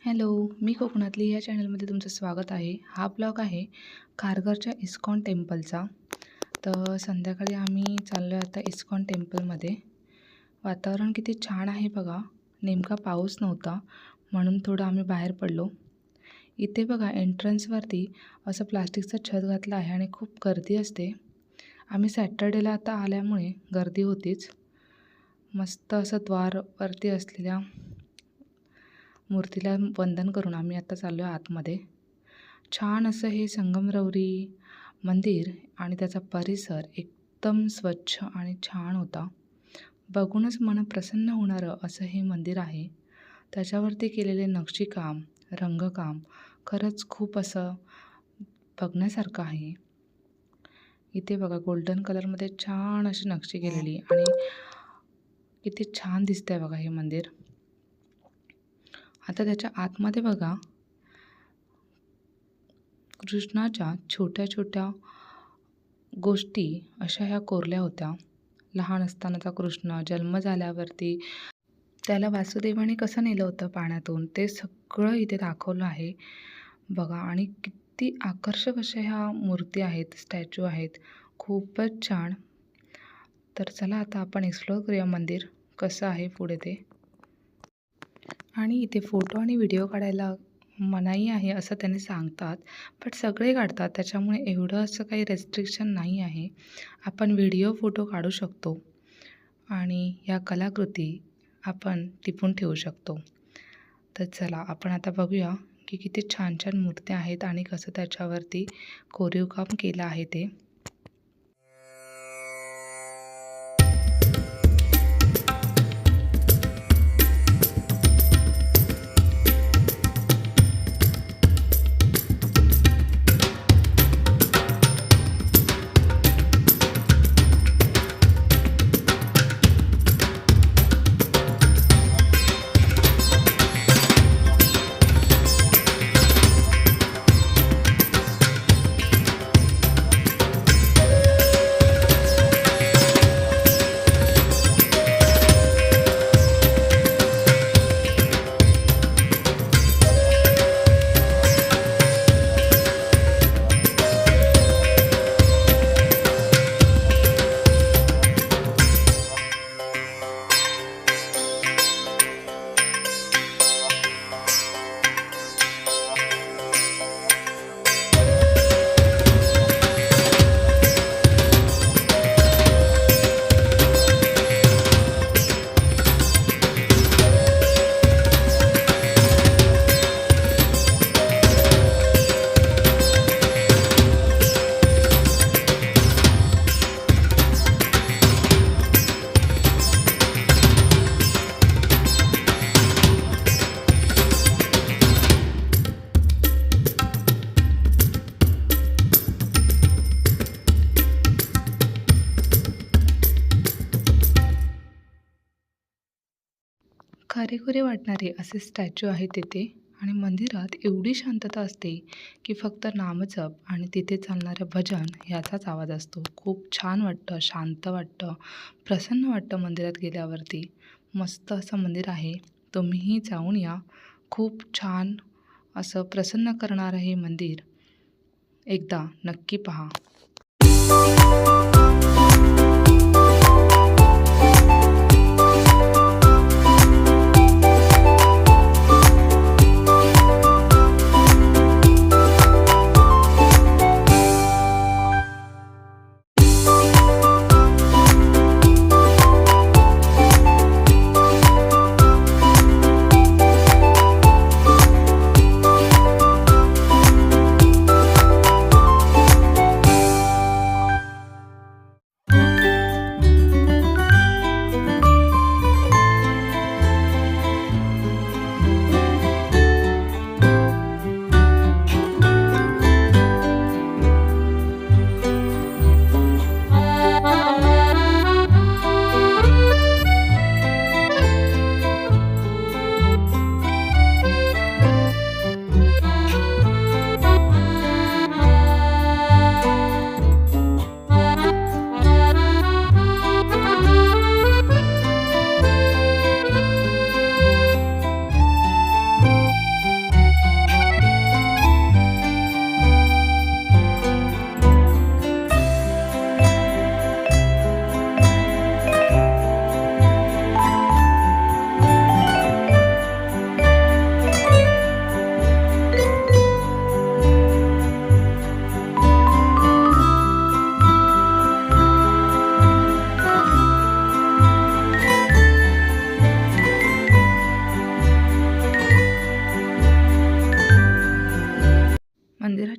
Hello, मी कोकणातली या चॅनलमध्ये तुमचं स्वागत आहे. हा ब्लॉग आहे खारघरच्या इस्कॉन टेम्पलचा. तर संध्याकाळी आम्ही चाललो आहे आता इस्कॉन टेम्पलमध्ये. वातावरण किती छान आहे बघा. नेमका पाऊस नव्हता म्हणून थोडं आम्ही बाहेर पडलो. इथे बघा एंट्रन्सवरती असं प्लास्टिकचं छत घातलं आहे आणि खूप गर्दी असते. आम्ही सॅटर्डेला आता आल्यामुळे गर्दी होतीच. मस्त असं द्वारवरती असलेल्या मूर्तीला वंदन करून आम्ही आता चाललो आहे आतमध्ये. छान असं हे संगमरवरी मंदिर आणि त्याचा परिसर एकदम स्वच्छ आणि छान होता. बघूनच मन प्रसन्न होणारं असं हे मंदिर आहे. त्याच्यावरती केलेले नक्षीकाम, रंगकाम खरंच खूप असं बघण्यासारखं आहे. इथे बघा गोल्डन कलरमध्ये छान अशी नक्षी केलेली आणि किती छान दिसतंय बघा हे मंदिर. आता त्याच्या आतमध्ये बघा कृष्णाच्या छोट्या छोट्या गोष्टी अशा ह्या कोरल्या होत्या. लहान असतानाचा कृष्ण जन्म झाल्यावरती त्याला वासुदेवाने कसं नेलं होतं पाण्यातून ते सगळं इथे दाखवलं आहे बघा. आणि किती आकर्षक अशा ह्या मूर्ती आहेत, स्टॅच्यू आहेत, खूपच छान. तर चला आता आपण एक्सप्लोअर करूया मंदिर कसं आहे पुढे ते. आणि इथे फोटो आणि व्हिडिओ काढायला मनाई आहे असं त्यांनी सांगतात, बट सगळे काढतात त्याच्यामुळे एवढं असं काही रेस्ट्रिक्शन नाही आहे. आपण व्हिडिओ फोटो काढू शकतो आणि या कलाकृती आपण टिपून ठेवू शकतो. तर चला आपण आता बघूया की किती छान छान मूर्त्या आहेत आणि कसं त्याच्यावरती कोरीव काम केलं आहे ते. खरेखुरे वाटणारे असे स्टॅच्यू आहेत तिथे. आणि मंदिरात एवढी शांतता असते की फक्त नामजप आणि तिथे चालणारं भजन याचाच आवाज असतो. खूप छान वाटतं, शांत वाटतं, प्रसन्न वाटतं मंदिरात गेल्यावरती. मस्त असं मंदिर आहे, तुम्हीही जाऊन या. खूप छान असं प्रसन्न करणारं हे मंदिर एकदा नक्की पहा.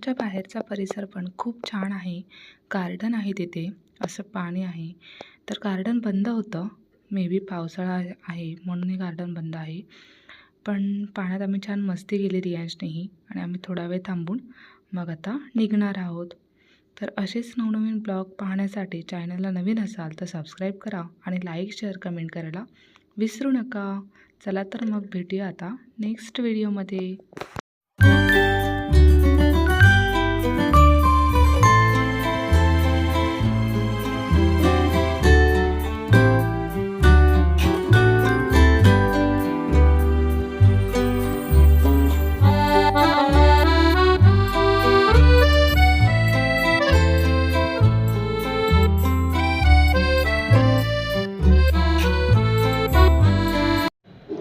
ब्लॉगच्या बाहेरचा परिसर पण खूप छान आहे. गार्डन आहे तिथे, असं पाणी आहे. तर गार्डन बंद होतं. मे बी पावसाळा आहे म्हणून हे गार्डन बंद आहे. पण पाण्यात आम्ही छान मस्ती केली रियांशनेही आणि आम्ही थोडा वेळ थांबून मग आता निघणार आहोत. तर असेच नवनवीन ब्लॉग पाहण्यासाठी चॅनलला नवीन असाल तर सबस्क्राईब करा आणि लाईक, शेअर, कमेंट करायला विसरू नका. चला तर मग भेटूया आता नेक्स्ट व्हिडिओमध्ये.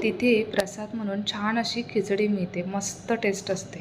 तिथे प्रसाद म्हणून छान अशी खिचडी मिळते, मस्त टेस्ट असते.